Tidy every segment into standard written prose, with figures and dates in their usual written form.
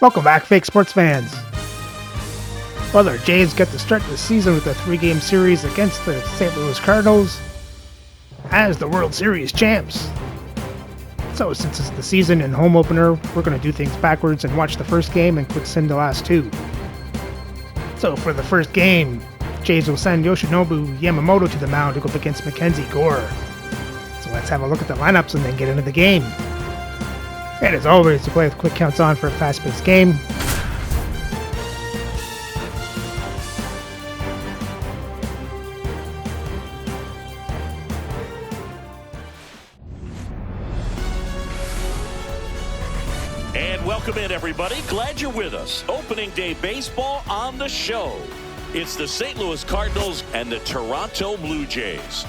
Welcome back, fake sports fans. Well, the Jays get to start the season with a 3-game series against the St. Louis Cardinals as the World Series champs. So since it's the season and home opener, we're going to do things backwards and watch the first game and quick send the last two. So for the first game, Jays will send Yoshinobu Yamamoto to the mound to go up against Mackenzie Gore. So let's have a look at the lineups and then get into the game. And as always, to play with quick counts on for a fast-paced game. And welcome in, everybody. Glad you're with us. Opening day baseball on the show. It's the St. Louis Cardinals and the Toronto Blue Jays.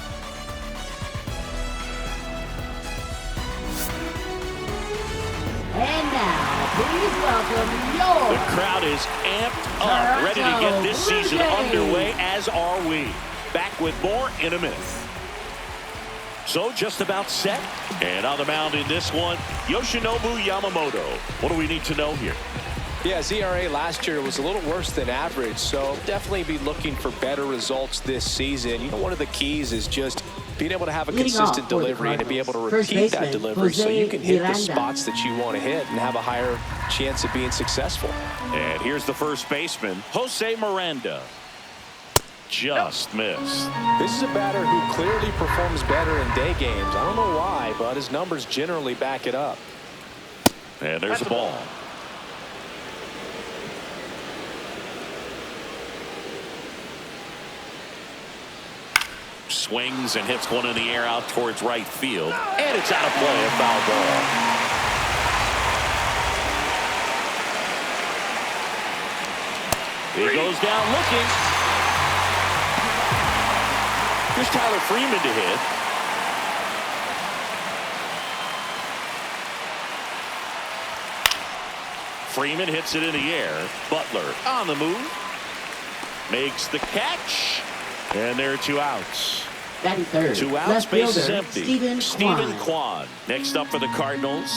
And now, please welcome your... The crowd is amped up, ready to get this season underway, as are we. Back with more in a minute. So just about set. And on the mound in this one, Yoshinobu Yamamoto. What do we need to know here? Yeah, his ERA last year was a little worse than average, so definitely be looking for better results this season. You know, one of the keys is just being able to have a consistent delivery and to be able to repeat that delivery so you can hit the spots that you want to hit and have a higher chance of being successful. And here's the first baseman, Jose Miranda. Just missed. This is a batter who clearly performs better in day games. I don't know why, but his numbers generally back it up. And there's the ball. Swings and hits one in the air out towards right field. And it's out of play, a foul ball. He goes down looking. Here's Tyler Freeman to hit. Freeman hits it in the air. Butler on the move. Makes the catch. And there are 2 outs. Batting third. 2 outs, Left base is fielder, empty. Steven Kwan. Next up for the Cardinals.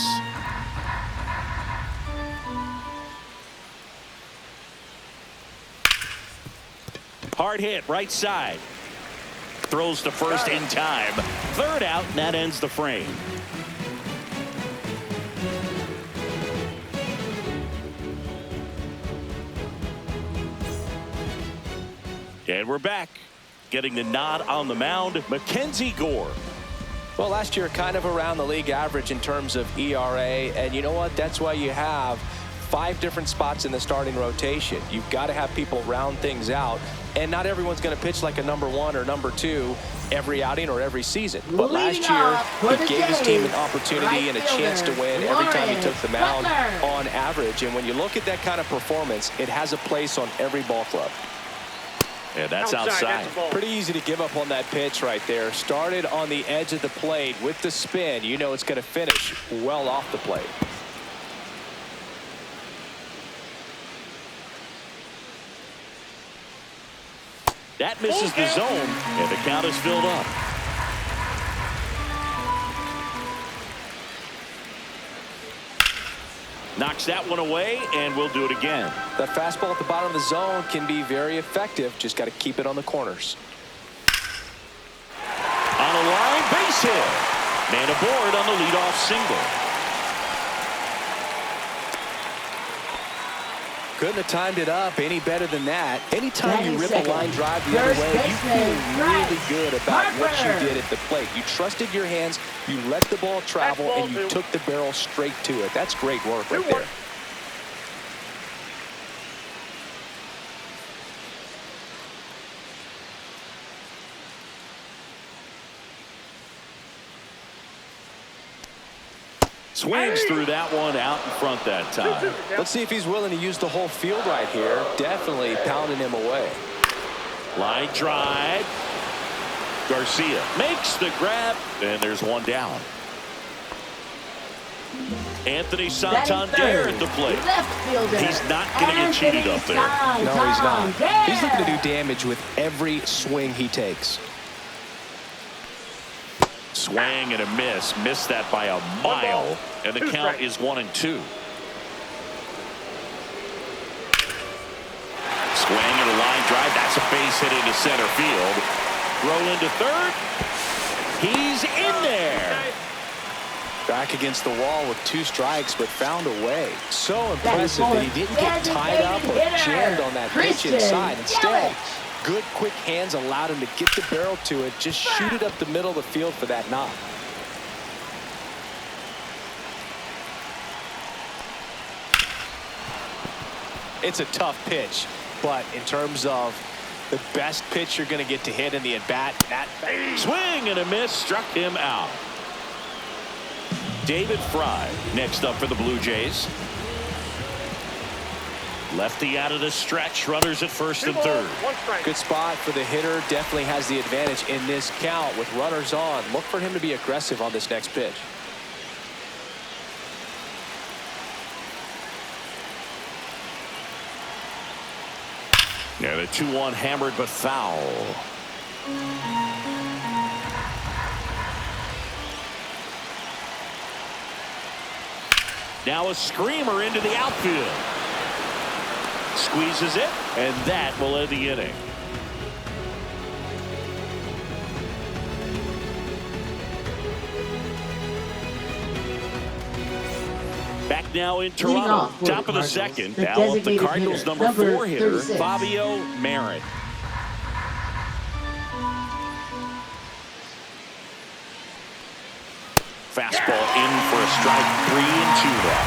Hard hit, right side. Throws to first in time. 3rd out, and that ends the frame. And we're back. Getting the nod on the mound, Mackenzie Gore. Well, last year kind of around the league average in terms of ERA, and you know what? That's why you have 5 different spots in the starting rotation. You've got to have people round things out, and not everyone's going to pitch like a number 1 or number 2 every outing or every season. But last year, he gave his team an opportunity and a chance to win every time he took the mound on average. And when you look at that kind of performance, it has a place on every ball club. And that's outside. Pretty easy to give up on that pitch right there. Started on the edge of the plate with the spin. You know it's going to finish well off the plate. That misses the zone, and the count is filled up. Knocks that one away, and we'll do it again. That fastball at the bottom of the zone can be very effective. Just got to keep it on the corners. On a line, base hit. Man aboard on the leadoff single. Couldn't have timed it up any better than that. Anytime you rip a line drive the other way, you feel really good about what you did at the plate. You trusted your hands, you let the ball travel, and you took the barrel straight to it. That's great work right there. Swings through that one out in front that time. Let's see if he's willing to use the whole field right here. Definitely pounding him away. Line drive. Garcia makes the grab, and there's one down. Anthony Santander at the plate. He's not going to get cheated up there. No, he's not. He's looking to do damage with every swing he takes. Swing and a miss. Missed that by a mile. And the count is 1-2. stride. That's a base hit into center field. Throw into third. He's in there. Back against the wall with 2 strikes, but found a way. So impressive that he didn't get tied up or jammed on that pitch inside. Instead, good quick hands allowed him to get the barrel to it, just shoot it up the middle of the field for that knock. It's a tough pitch, but in terms of the best pitch you're going to get to hit in the at-bat, that swing and a miss struck him out. David Fry next up for the Blue Jays. Lefty out of the stretch. Runners at first and third. Good spot for the hitter. Definitely has the advantage in this count with runners on. Look for him to be aggressive on this next pitch. Yeah, the 2-1 hammered but foul. Now a screamer into the outfield. Squeezes it, and that will end the inning. Back now in Toronto, top of the second. Now up the Cardinals' number 4 hitter, 36. Fabio Marin. Fastball in for a strike. 3-2 now.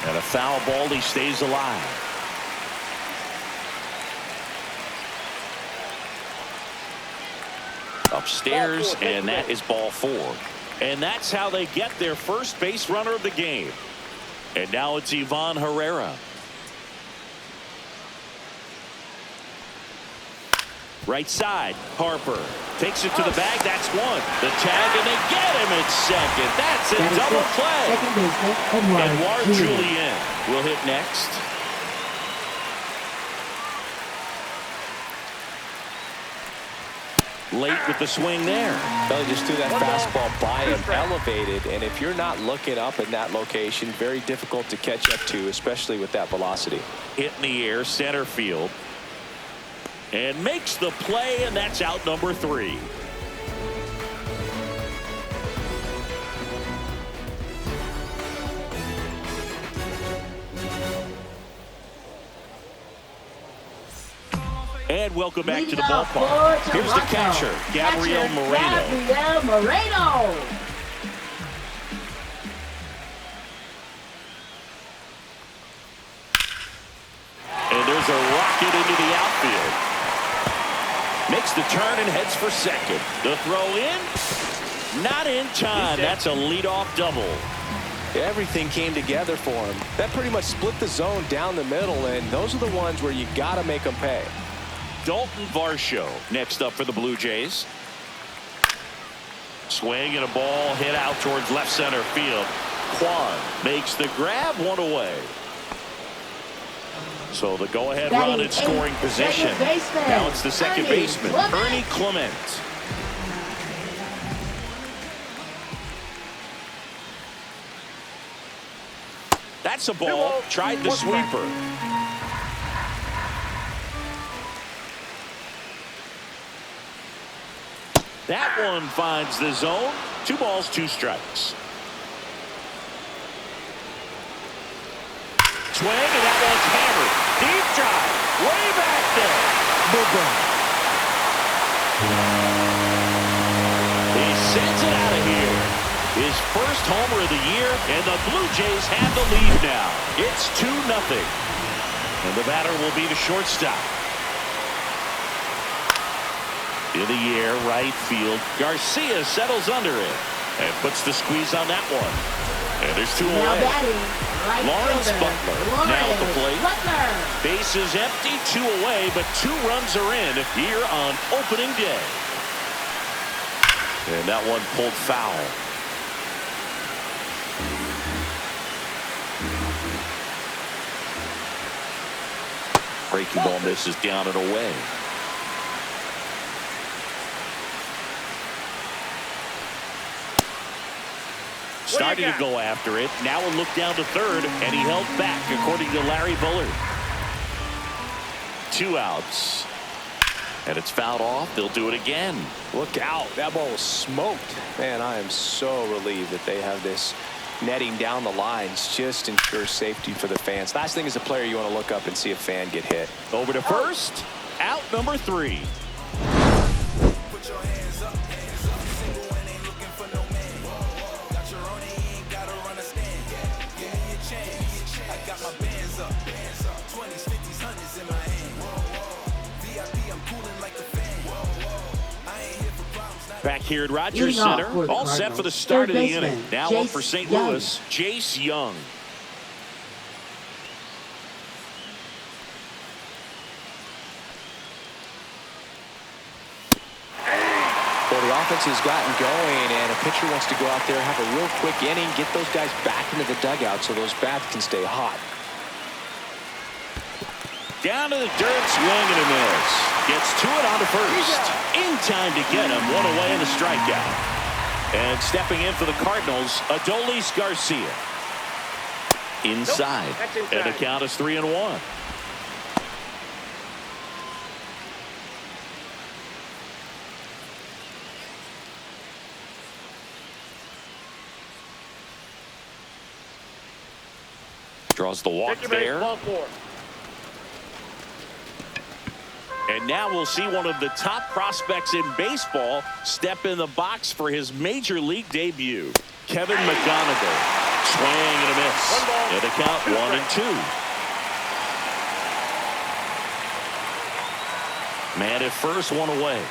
And a foul ball. He stays alive. Upstairs, and that is ball 4. And that's how they get their first base runner of the game. And now it's Ivan Herrera. Right side, Harper takes it to the bag. That's one. The tag, and they get him at second. That's a double play. Edouard Julien will hit next. Late with the swing there. Well, he just threw that fastball by him, elevated, and if you're not looking up in that location, very difficult to catch up to, especially with that velocity. Hit in the air, center field. And makes the play, and that's out number 3. And welcome back to the ballpark. Here's the catcher, Gabriel Moreno. And there's a rocket into the outfield. Makes the turn and heads for second. The throw in. Not in time. That's a leadoff double. Everything came together for him. That pretty much split the zone down the middle, and those are the ones where you got to make them pay. Dalton Varsho next up for the Blue Jays. Swing and a ball hit out towards left center field. Kwan makes the grab, one away. So the go-ahead run in scoring position. Now it's the second baseman, Ernie Clement. That's a ball. Tried the sweeper. That one finds the zone. 2 balls, 2 strikes. Swing, and that one's hammered. Deep drive. Way back there. He sends it out of here. His first homer of the year, and the Blue Jays have the lead now. It's 2-0. And the batter will be the shortstop. In the air, right field. Garcia settles under it and puts the squeeze on that one. And there's 2 away. Lawrence Butler now at the plate. Bases empty, 2 away, but 2 runs are in here on opening day. And that one pulled foul. Breaking ball misses down and away. Starting to go after it. Now a look down to third, and he held back, according to Larry Bullard. 2 outs. And it's fouled off. They'll do it again. Look out. That ball was smoked. Man, I am so relieved that they have this netting down the lines. Just ensures safety for the fans. Last thing as a player, you want to look up and see a fan get hit. Over to first. Out number 3. Put your hands up, single and ain't looking for no man. Got your own, ain't gotta run a stand. Give me a chance. I got my bands up, 20s, 50s, 100s in my hand. VIP, I'm cooling like a fan. I ain't here for problems. Back here at Rogers Leading off Center, for the all set Cardinals, for the start of third the inning. baseman, Now up for Jace St. Young. Louis, Jace Young. Well, the offense has gotten going, and a pitcher wants to go out there, have a real quick inning, get those guys back into the dugout so those bats can stay hot. Down to the dirt, swing and a miss. Gets to it on to first. In time to get him. 1 away in the strikeout. And stepping in for the Cardinals, Adolis Garcia. Inside. And the count is 3-1. Draws the walk there. And now we'll see one of the top prospects in baseball step in the box for his major league debut. Kevin McGonigal. Swing and a miss. And the count 1-2. Man at first, 1 away.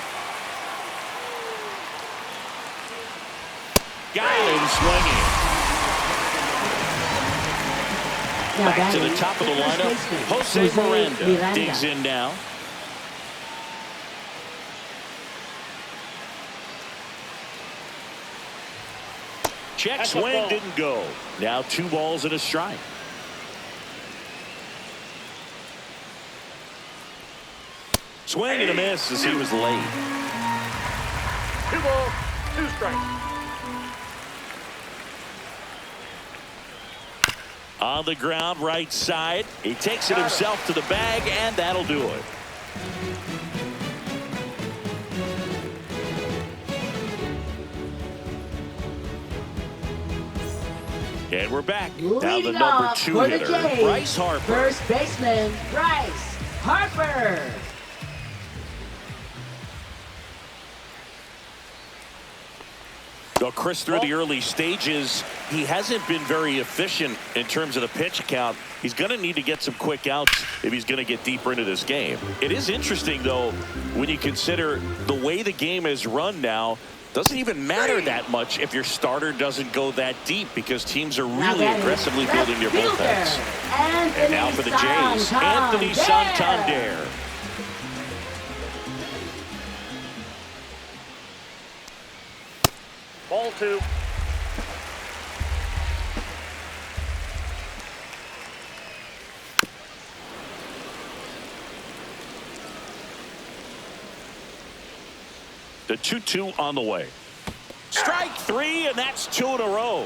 Got him swinging. Back to the top of the lineup. Jose Miranda digs in now. Check swing didn't go. Now 2 balls and a strike. Swing and a miss as he was late. 2 balls, 2 strikes. On the ground, right side. He takes it himself to the bag, and that'll do it. And we're back. Now the Leading number off 2 for the hitter, Jays, Bryce Harper. first baseman, Bryce Harper. Well, Chris, through the early stages, he hasn't been very efficient in terms of the pitch count. He's going to need to get some quick outs if he's going to get deeper into this game. It is interesting, though, when you consider the way the game is run now. Doesn't even matter that much if your starter doesn't go that deep because teams are really aggressively building their bullpens. And now for the Jays, Anthony Santander. Ball 2. The 2-2 on the way. Strike 3, and that's 2 in a row.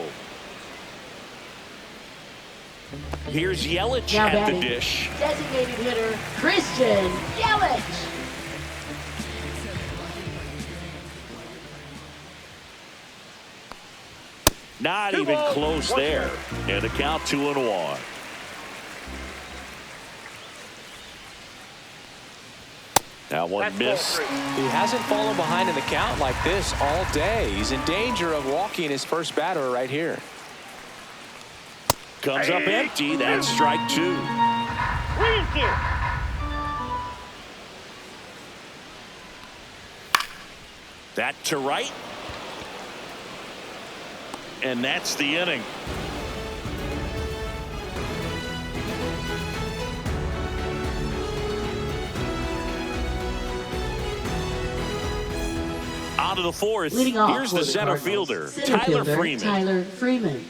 Here's Yelich Now at the batting, dish. designated hitter, Christian Yelich. Not 2 even balls, close 1 there. strike. And the count 2-1. That one That's ball missed. 3. He hasn't fallen behind in the count like this all day. He's in danger of walking his first batter right here. Comes up empty. That's strike 2. 3-2. That to right. And that's the inning. On to the 4th. Leading off Here's for the the center Cardinals, fielder, center Tyler fielder, Freeman. Tyler Freeman.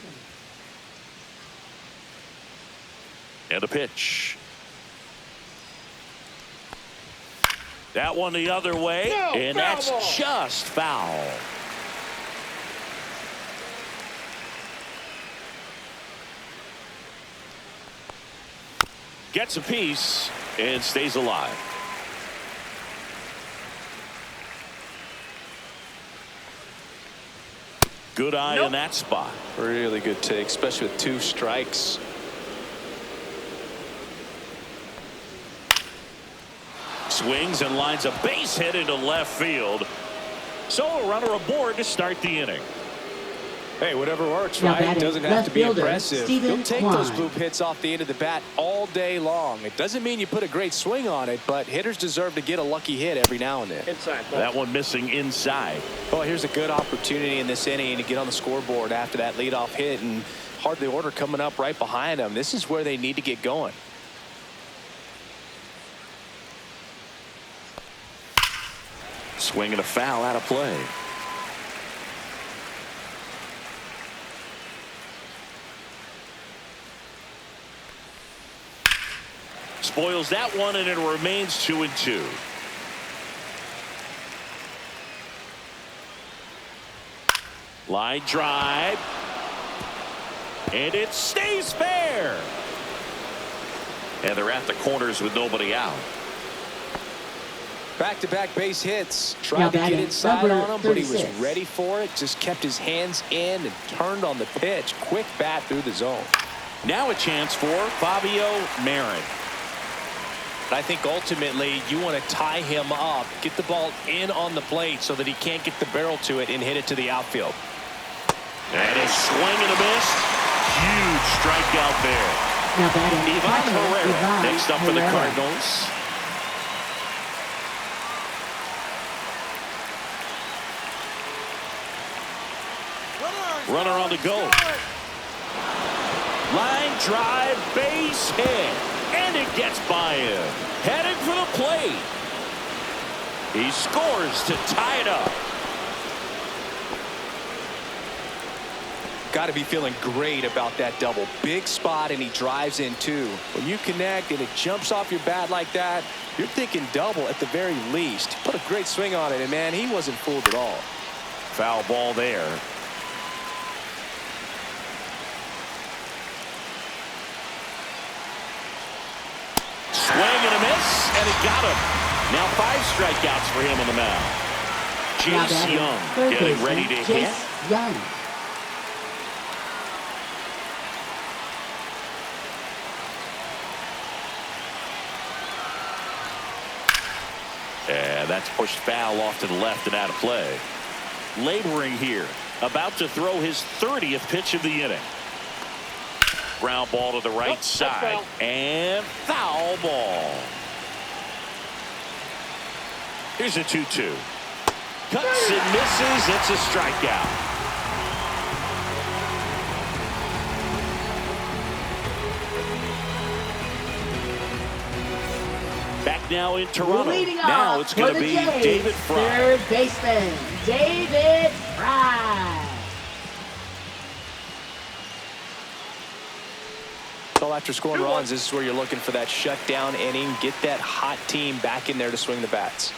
And a pitch. That one the other way, No, and foul that's ball. just foul. gets a piece and stays alive. Good eye in that spot. Really good take, especially with 2 strikes. Swings and lines a base hit into left field. So a runner aboard to start the inning. Hey, whatever works, Now right? It batting, doesn't have left to be fielder, impressive. Steven He'll take those Kwan. boop hits off the end of the bat all day long. It doesn't mean you put a great swing on it, but hitters deserve to get a lucky hit every now and then. Inside ball. That one missing inside. Well, here's a good opportunity in this inning to get on the scoreboard after that leadoff hit, and hardly order coming up right behind them. This is where they need to get going. Swing and a foul out of play. Spoils that one, and it remains 2-2. Line drive. And it stays fair. And they're at the corners with nobody out. Back-to-back base hits. Now Tried to get batting, inside number on him, but he was 36. ready for it. Just kept his hands in and turned on the pitch. Quick bat through the zone. Now a chance for Fabio Marin. I think ultimately you want to tie him up, get the ball in on the plate so that he can't get the barrel to it and hit it to the outfield. And a swing and a miss. Huge strikeout there. Now batting, Ivan Carlos Herrera Ivan next up for the Herrera. Cardinals. Runner on the go. Line drive, base hit. And it gets by him. Headed for the plate. He scores to tie it up. Got to be feeling great about that double. Big spot, and he drives in too. When you connect and it jumps off your bat like that, you're thinking double at the very least. Put a great swing on it, and man, he wasn't fooled at all. Foul ball there. Swing and a miss, and it got him. Now 5 strikeouts for him on the mound. Now Jace batting, Young third getting baseman, ready to hit. Jace Young. And that's pushed foul off to the left and out of play. Laboring here, about to throw his 30th pitch of the inning. Ground ball to the right side, foul. and foul ball. Here's a 2-2. Cuts and misses. It's a strikeout. Back now in Toronto. Leading Now off it's going for to the be Jays, David Fry. Third baseman, David Fry. So after scoring runs, this is where you're looking for that shutdown inning. Get that hot team back in there to swing the bats.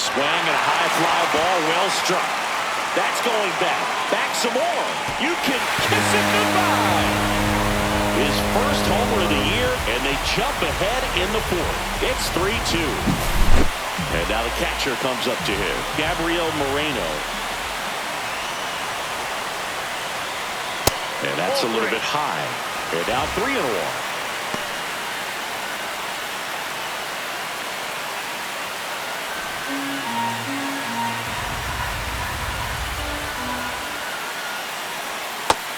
Swing and a high fly ball, well struck. That's going back. Back some more. You can kiss it goodbye. His first homer of the year, and they jump ahead in the 4th. It's 3-2. And now the catcher comes up to him, Gabriel Moreno. And that's a little bit high. And now 3-1.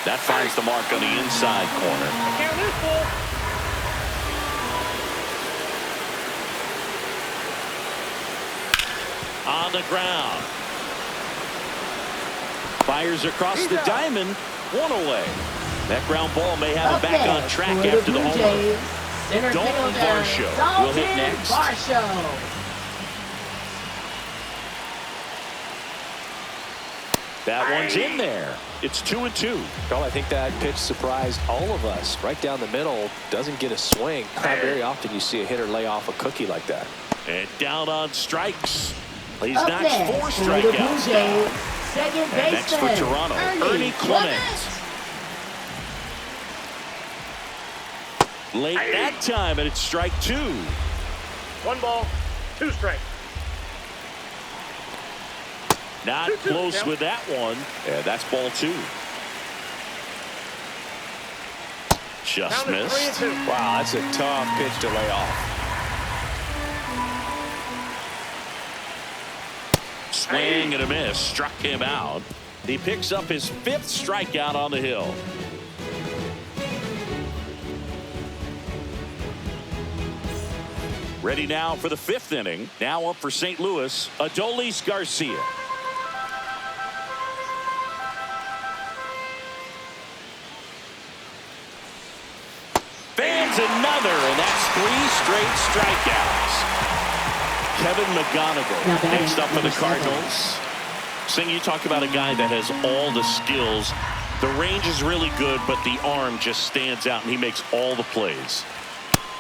That finds the mark on the inside corner. Count is full. On the ground. Fires across the diamond. 1 away. That ground ball may have him back on track for after the Blue homer. Jays, center Dalton fielder, Varsho will hit Dalton next. Varsho. That one's in there. It's 2-2. Well, I think that pitch surprised all of us. Right down the middle, doesn't get a swing. Not very often you see a hitter lay off a cookie like that. And down on strikes. He's Up knocks next 4 for the Blue strikeouts. Jays, second And next for baseman, Toronto, Ernie Clement. Late that time, and it's strike 2. 1 ball, 2 strikes. Not close with that one. And that's ball 2. Just missed. Wow, that's a tough pitch to lay off. Swing and a miss. Struck him out. He picks up his 5th strikeout on the hill. Ready now for the 5th inning. Now up for St. Louis, Adolis Garcia. Fans another, and that's 3 straight strikeouts. Kevin McGonigal next up for the Cardinals. Sing, you talk about a guy that has all the skills. The range is really good, but the arm just stands out, and he makes all the plays.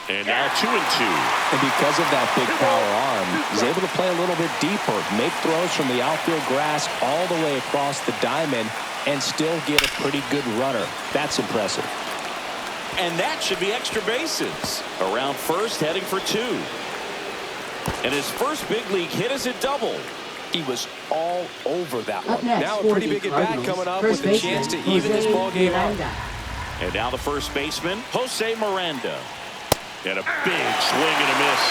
And now 2-2. And because of that big power arm, he's able to play a little bit deeper, make throws from the outfield grass all the way across the diamond, and still get a pretty good runner. That's impressive. And that should be extra bases. Around first, heading for 2. And his first big league hit is a double. He was all over that one. Next, now a pretty big at-bat coming up with a chance to even this ball game up. And now the first baseman, Jose Miranda. And a big swing and a miss.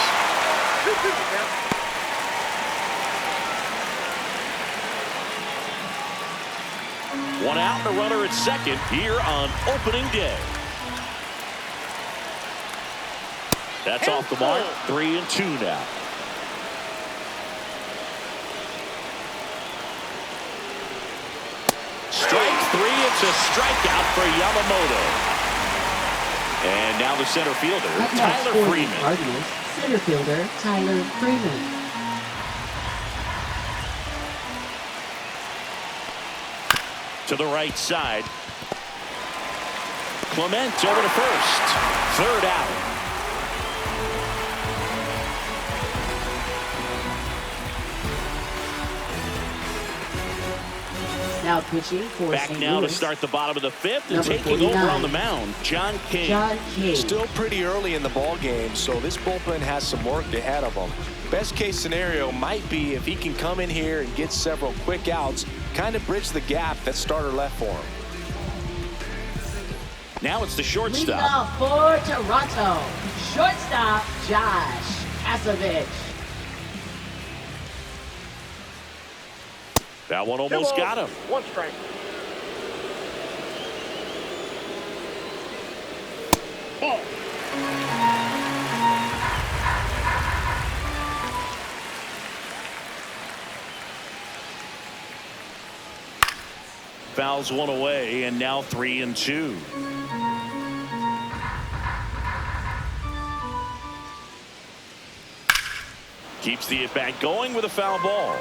1 out and a runner at second here on opening day. That's off the mark. 3-2 now. Strike 3. It's a strikeout for Yamamoto. And now the center fielder, Tyler Freeman. Cardinals, center fielder Tyler Freeman. To the right side. Clement over to first. 3rd out. Now pitching for Back St. now Louis. to start the bottom of the 5th, and Number taking 49. over on the mound, John King. John King. Still pretty early in the ball game, so this bullpen has some work ahead of him. Best case scenario might be if he can come in here and get several quick outs, kind of bridge the gap that starter left for him. Now it's the Leading shortstop. off for Toronto, shortstop Josh Asovich. That one 2 almost balls, got him. 1 strike. Ball. Fouls one away, and now 3-2. Keeps the at-bat going with a foul ball.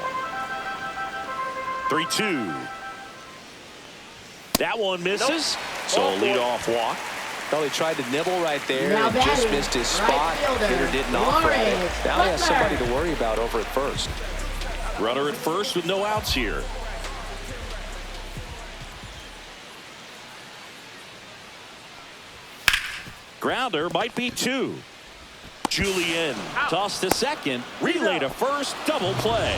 3-2. That one misses. So a leadoff walk. Well, he tried to nibble right there Now and just batting, missed his right spot. fielder, Hitter didn't offer it. Lawrence Now he has Butler. somebody to worry about over at first. Runner at first with no outs here. Grounder might be 2. Julian tossed to second. Relay to first. Double play.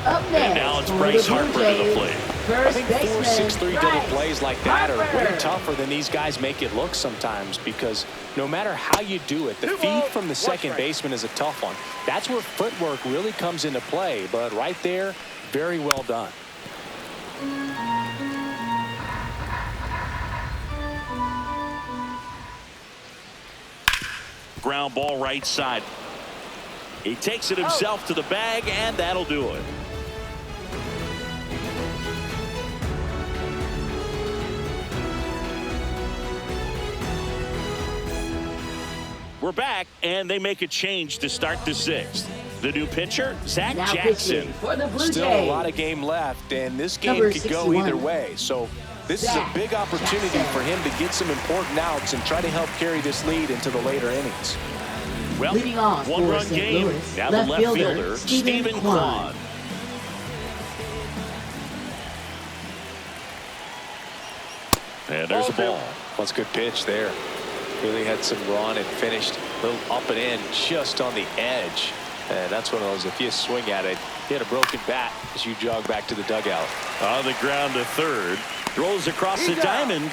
Up next, And now it's for Bryce the Blue Harper to the Jays, plate. I First think baseman, 4-6-3 double Bryce plays like that are way Harper. tougher than these guys make it look sometimes, because no matter how you do it, the 2 feed balls, from the 1 second strike. baseman is a tough one. That's where footwork really comes into play, but right there, very well done. Ground ball right side. He takes it himself to the bag, and that'll do it. We're back, and they make a change to start the 6th. The new pitcher, Zach Now Jackson. pitching for the Blue Still Jays. a lot of game left, and this game Number could go 61. either way. So this is a Zach big opportunity Jackson. for him to get some important outs and try to help carry this lead into the later innings. Well, Leading off for one-run St. game. Louis, Now the left left fielder, fielder, Stephen Stephen Kwan. Kwan. And there's a ball. That's a good pitch there. Really had some run and finished a little up and in just on the edge. And that's one of those, if you swing at it, hit a broken bat as you jog back to the dugout. On the ground to third. Throws across the diamond.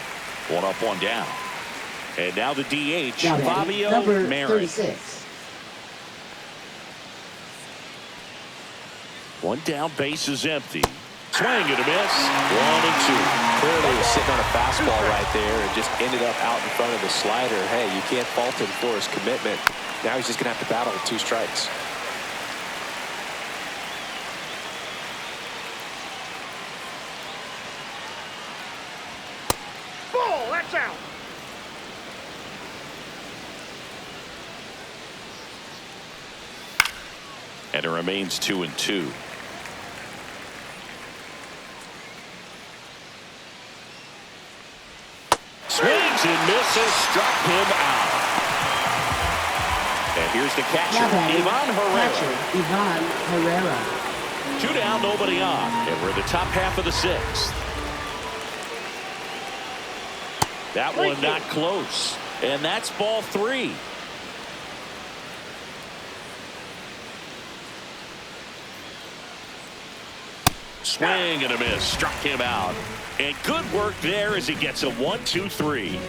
One up, one down. And now the DH, Now Fabio number Marin. 36. One down, base is empty. Swing and a miss. 1-2. Clearly he was sitting on a fastball right there and just ended up out in front of the slider. Hey, you can't fault him for his commitment. Now he's just going to have to battle with 2 strikes. Ball, that's out. And it remains 2-2. Swings and misses, struck him out. And here's the catcher, Now batting, Ivan Herrera. catcher, Ivan Herrera. 2 down, nobody on. And we're in the top half of the 6th. That one not close. And that's ball 3. Swing and a miss, struck him out. And good work there as he gets a 1-2-3.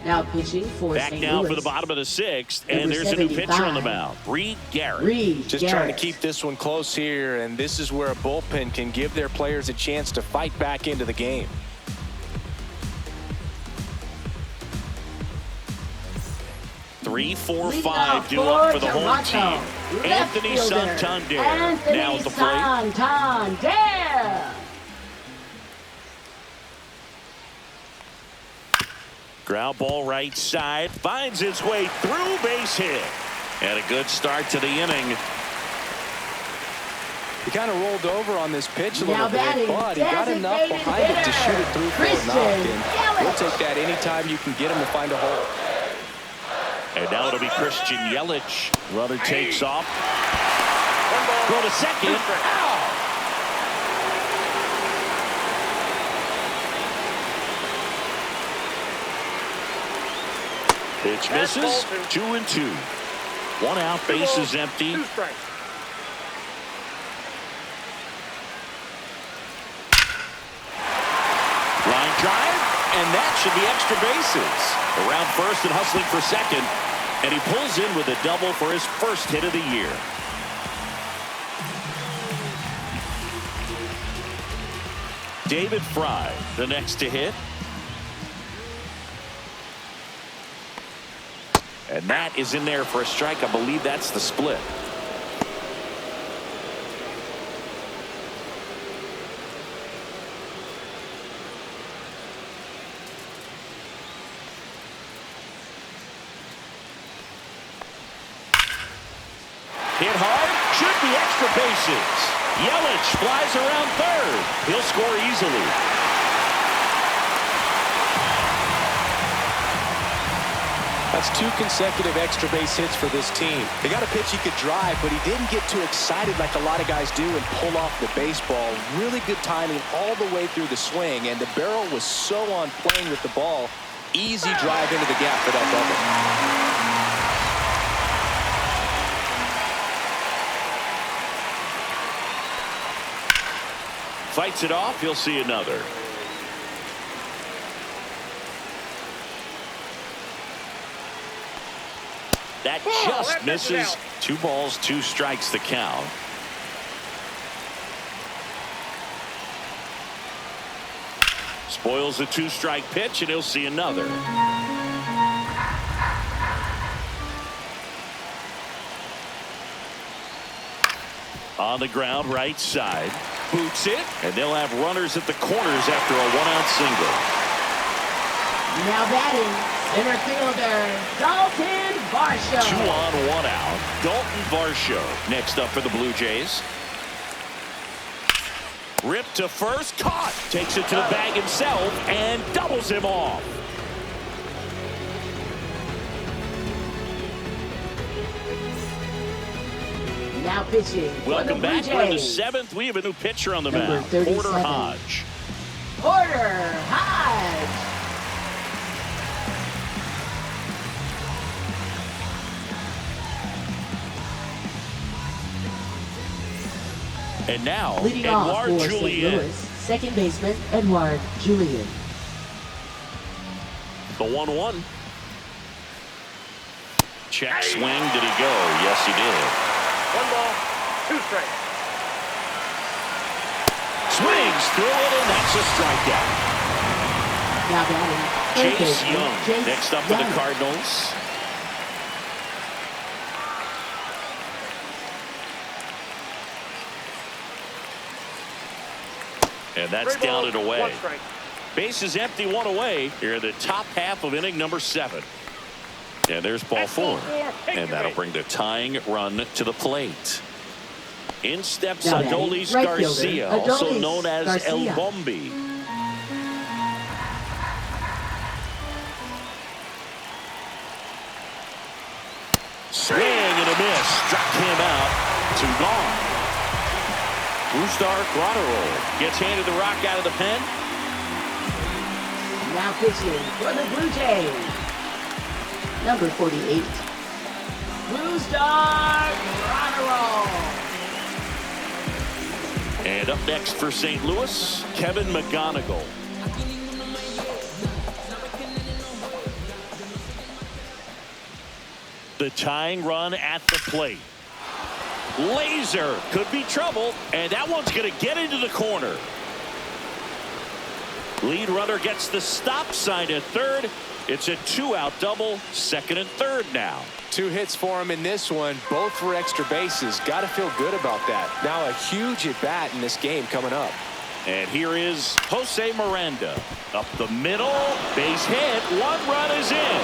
Now pitching for Back St. now Louis. for the bottom of the 6th, and Number there's a new pitcher on the 75. mound, Reed Garrett. Reed Just trying to Garrett. keep this one close here, and this is where a bullpen can give their players a chance to fight back into the game. Three, four, Leading five off due up for for the home Toronto, team. left Anthony fielder, Santander Anthony now at the plate. Santander. Ground ball right side, finds its way through, base hit. And a good start to the inning. He kind of rolled over on this pitch a Now little bit, batting, but he got enough designated behind it to hitter, shoot it through for a knock. Christian And we'll Yelich. take that anytime you can get him to find a hole. And now it'll be Christian Yelich. Runner takes off. 1 ball. Throw to second. 2 strikes. Ow! Pitch misses. Fastball, 2-2. 1 out, 2 base balls, is empty. 2 strikes. Line drive, and that should be extra bases. Around first and hustling for second, and he pulls in with a double for his first hit of the year. David Fry, the next to hit. And that is in there for a strike. I believe that's the split. Hit hard, should be extra bases. Yelich flies around third. He'll score easily. That's 2 consecutive extra base hits for this team. They got a pitch he could drive, but he didn't get too excited like a lot of guys do and pull off the baseball. Really good timing all the way through the swing, and the barrel was so on plane with the ball. Easy drive into the gap for that double. Fights it off. He'll see another. That just misses. 2 balls, 2 strikes the count. Spoils the 2-strike pitch, and he'll see another. On the ground, right side. Boots it, and they'll have runners at the corners after a 1-out single. Now batting, center fielder, Dalton Varsho. 2 on, 1 out. Dalton Varsho next up for the Blue Jays. Ripped to first, caught. Takes it to the bag himself and doubles him off. Now pitching. Welcome for the back. Blue We're in the Jays. 7th. We have a new pitcher on the Number mound. 37. Porter Hodge. Porter Hodge. And now, Leading off Edouard for St. Julien. Louis, second baseman Edouard Julien. The 1-1. Check swing. Did he go? Yes, he did. 1 ball, 2 strikes. Swings through it, and that's a strikeout. Now batting, third Chase baseman Young Chase next up for the Young. Cardinals. And that's 3 balls, down and away. 1 strike. Base is empty, 1 away. Here in the top half of inning number 7. And there's ball That's ball 4. 4. Take And your that'll base. bring the tying run to the plate. In steps Now batting, Adolis right Garcia, fielder, also Adolis known as El Garcia. Bombi. Swing and a miss. Struck him out. 2 gone. Brusdar Graterol gets handed the rock out of the pen. Now pitching for the Blue Jays. Number 48. Brusdar Graterol. And up next for St. Louis, Kevin McGonigal. The tying run at the plate. Laser could be trouble, and that one's going to get into the corner. Lead runner gets the stop sign at third. It's a 2-out double, second and third now. 2 hits for him in this one, both for extra bases. Got to feel good about that. Now a huge at bat in this game coming up. And here is Jose Miranda. Up the middle, base hit, 1 run is in.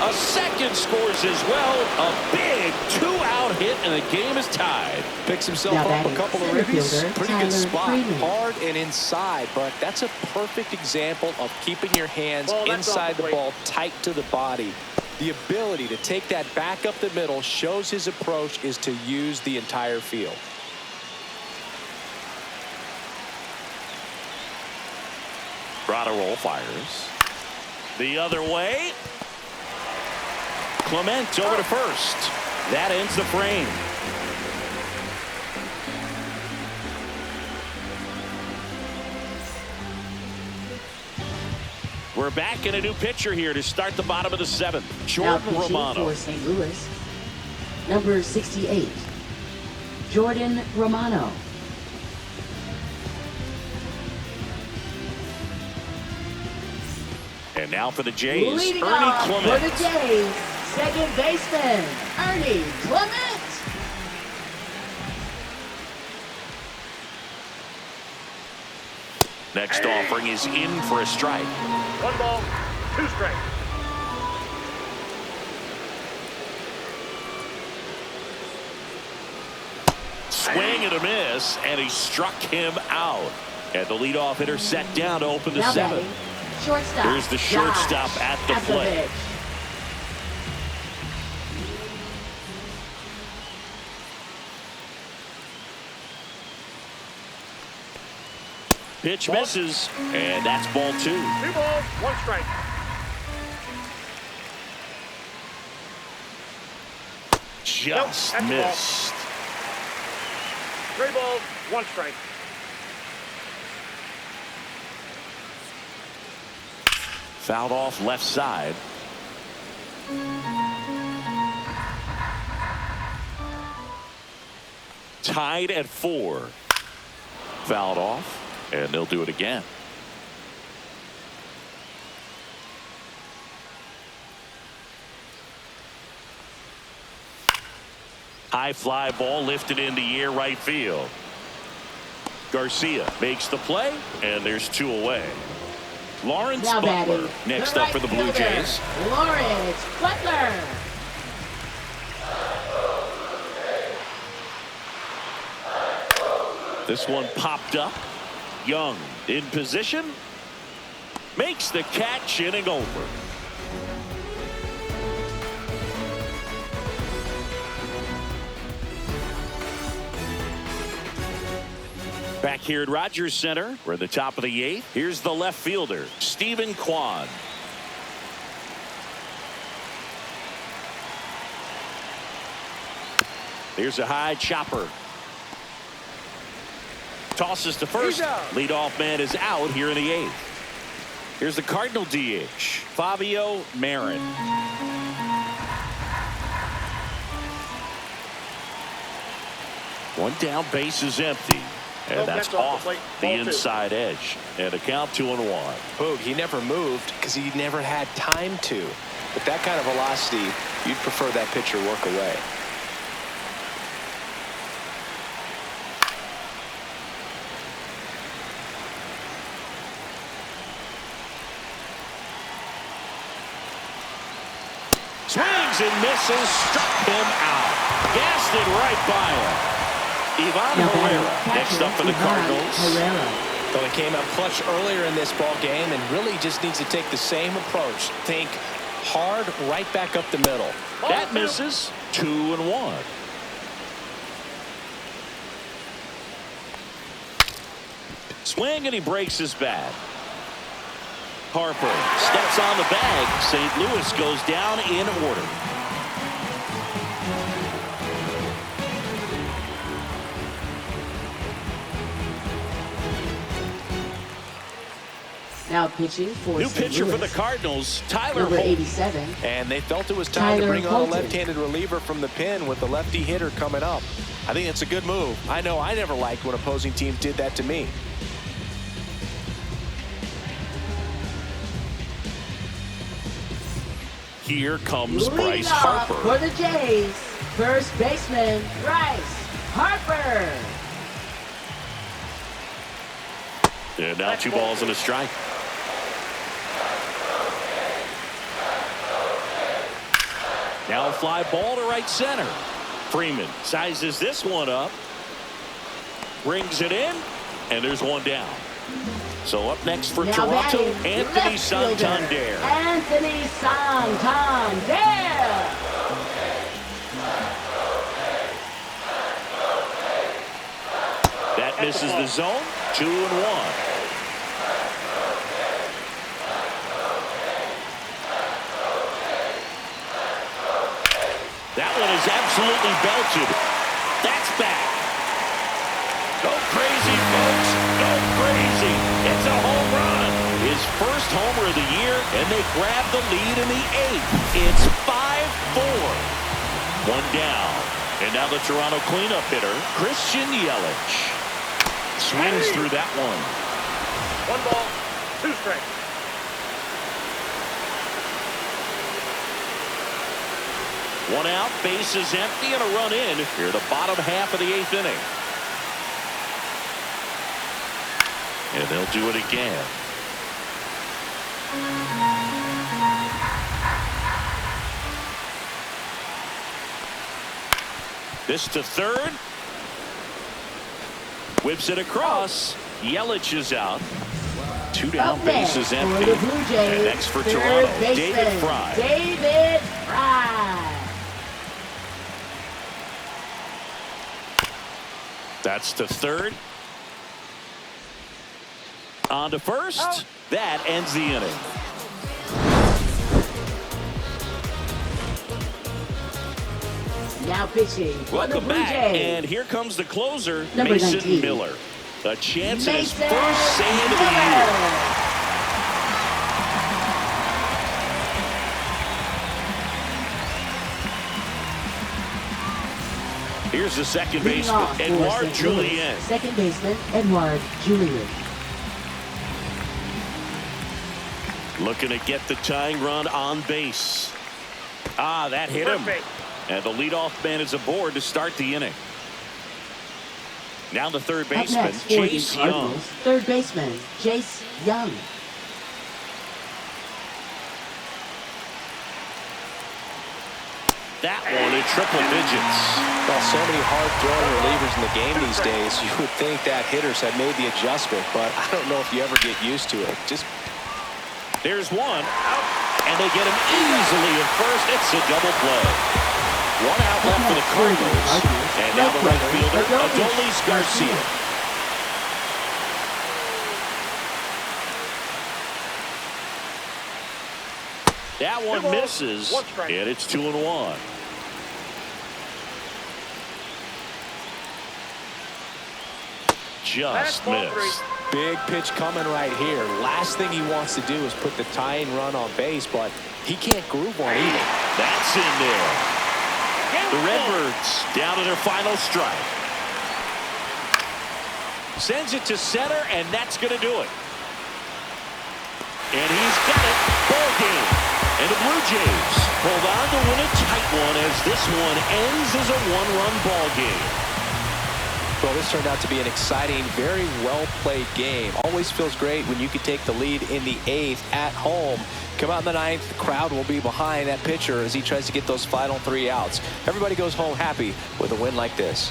A second scores as well. A big 2-out hit, and the game is tied. Picks himself Now up a batting, couple of center ribbies. fielder, Pretty Tyler good spot. Freeman. Hard and inside, but that's a perfect example of keeping your hands Ball, that's inside off the the plate. ball, tight to the body. The ability to take that back up the middle shows his approach is to use the entire field. Graterol fires. The other way. Clement over to first. That ends the frame. We're back in a new pitcher here to start the bottom of the 7th. Now Jordan pitching Romano. for St. Louis. Number 68. Jordan Romano. And now for the Jays, Leading Ernie off for Clement. the Jays, second baseman Ernie Clement. Next offering is in for a strike. 1 ball, 2 strikes. Swing and a miss, and he struck him out. And the leadoff hitter set down to open the Now 7th. batting, shortstop. Here's the shortstop Josh at the plate. Azovic. Pitch misses, and that's ball 2. 2 balls, 1 strike. Just that's a ball. missed. 3 balls, 1 strike. Fouled off left side. Tied at 4. Fouled off, and they'll do it again. High fly ball lifted in the air right field. Garcia makes the play, and there's 2 away. Lawrence Now Butler batting, next the up for the right Blue fielder, Jays. Lawrence Butler. This one popped up. Young in position. Makes the catch, inning over. Back here at Rogers Center, we're at the top of the 8th. Here's the left fielder, Stephen Kwan. Here's a high chopper. Tosses to first. He's out. Leadoff man is out here in the 8th. Here's the Cardinal DH, Fabio Marin. One down, base is empty. And Well, that's that's off off the plate. the Ball two. inside edge. And a count 2-1. Boog, he never moved because he never had time to. With that kind of velocity, you'd prefer that pitcher work away. Swings and misses, struck him out. Gassed it right by him. Ivan Now Herrera batting next up for the Ivan Cardinals. Herrera. Well, he came up clutch earlier in this ball game and really just needs to take the same approach. Think hard right back up the middle. That misses. 2-1. Swing and he breaks his bat. Harper steps on the bag. St. Louis goes down in order. Now pitching for New St. pitcher for Louis. the Cardinals, Tyler Number Holt. 87. And they felt it was time to Tyler bring on a Holton. left-handed reliever from the pen with the lefty hitter coming up. I think it's a good move. I know I never liked when opposing teams did that to me. Here comes Lead Bryce off Harper. for the Jays. First baseman, Bryce Harper. And now 2 balls and a strike. Now a fly ball to right center. Freeman sizes this one up. Brings it in. And there's one down. So up next for Now Toronto, batting, Anthony left fielder, Santander. Anthony Santander. That misses the zone. 2-1. That one is absolutely belted. That's back. Go crazy, folks. Go crazy. It's a home run. His first homer of the year, and they grab the lead in the 8th. It's 5-4. One down. And now the Toronto cleanup hitter, Christian Yelich. Swings through that one. 1 ball, 2 strikes. One out, base is empty, and a run in here the bottom half of the 8th inning. And they'll do it again. This to third. Whips it across. Yelich is out. 2 down, Up base next is for empty. the Blue Jays, And next for third Toronto, baseman, David Fry. David Fry. That's to third. On to first. Out. That ends the inning. Now pitching for the Welcome Blue back. Jays. And here comes the closer, Number Mason 19. Miller. A chance at his Mason first save of the year. Miller. Here's the second Leading baseman, off for Edouard St. Louis, Julien. Second baseman, Edouard Julien. Looking to get the tying run on base. Ah, that hit him. Perfect. And the leadoff man is aboard to start the inning. Now the third Up baseman, next for the Chase Young. Cardinals, third baseman, Chase Young. That one in triple digits. Well, so many hard-throwing relievers in the game these days, you would think that hitters have made the adjustment, but I don't know if you ever get used to it. There's one. And they get him easily at first. It's a double play. One out left for the Cardinals. And now the right fielder, Adolis Garcia. That one 2 balls, misses. 1 strike. And it's 2-1. just Ball missed. Big pitch coming right here. Last thing he wants to do is put the tying run on base, but he can't groove one either. That's in there. The Redbirds down to their final strike. Sends it to center, and that's going to do it. And he's got it. Ball game. And the Blue Jays hold on to win a tight one as this one ends as a one-run ball game. Well, this turned out to be an exciting, very well-played game. Always feels great when you can take the lead in the 8th at home. Come out in the 9th, the crowd will be behind that pitcher as he tries to get those final 3 outs. Everybody goes home happy with a win like this.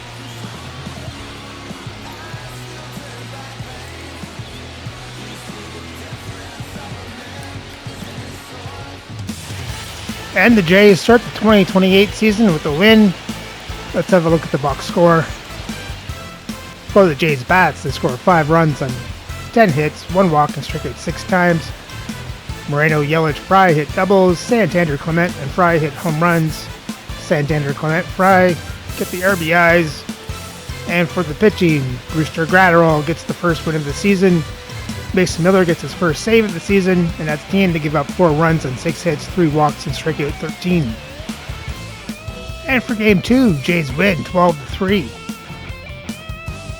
And the Jays start the 2028 season with a win. Let's have a look at the box score. For the Jays bats, they scored 5 runs on 10 hits, 1 walk, and struck out 6 times. Moreno, Yelich, Fry hit doubles. Santander, Clement, and Fry hit home runs. Santander, Clement, Fry get the RBIs. And for the pitching, Brewster Gratterall gets the first win of the season. Mason Miller gets his first save of the season, and that's the team to give up 4 runs on 6 hits, 3 walks, and strike out 13. And for Game 2, Jays win 12-3.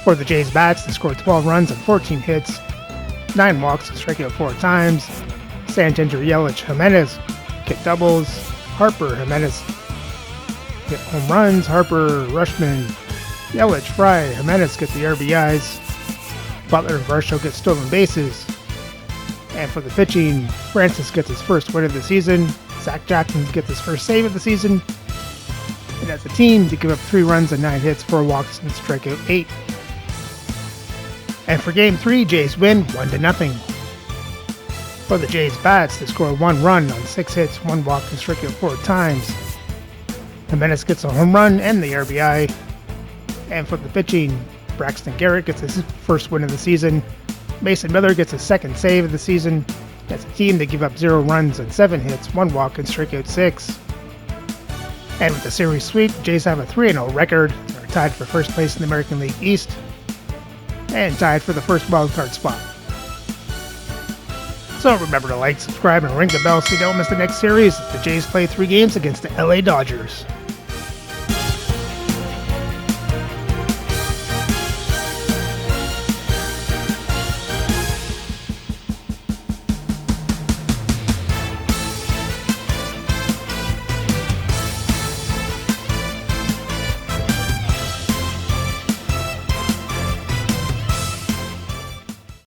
For the Jays bats, they scored 12 runs on 14 hits, 9 walks, and strike out 4 times. Santander, Yelich, Jimenez get doubles. Harper, Jimenez get home runs. Harper, Rushman, Yelich, Fry, Jimenez get the RBIs. Butler and Varsho get stolen bases. And for the pitching, Francis gets his first win of the season. Zach Jackson gets his first save of the season. And as a team, they give up 3 runs and 9 hits, 4 walks, and strike out 8. And for Game 3, Jays win 1-0. For the Jays bats, they score 1 run on 6 hits, 1 walk, and strike out 4 times. Jimenez gets a home run and the RBI. And for the pitching, Braxton Garrett gets his first win of the season. Mason Miller gets his second save of the season. As a team, they give up 0 runs and 7 hits, 1 walk, and strike out 6. And with the series sweep, the Jays have a 3-0 record. They're tied for first place in the American League East and tied for the first wildcard spot. So remember to like, subscribe, and ring the bell so you don't miss the next series. The Jays play 3 games against the LA Dodgers.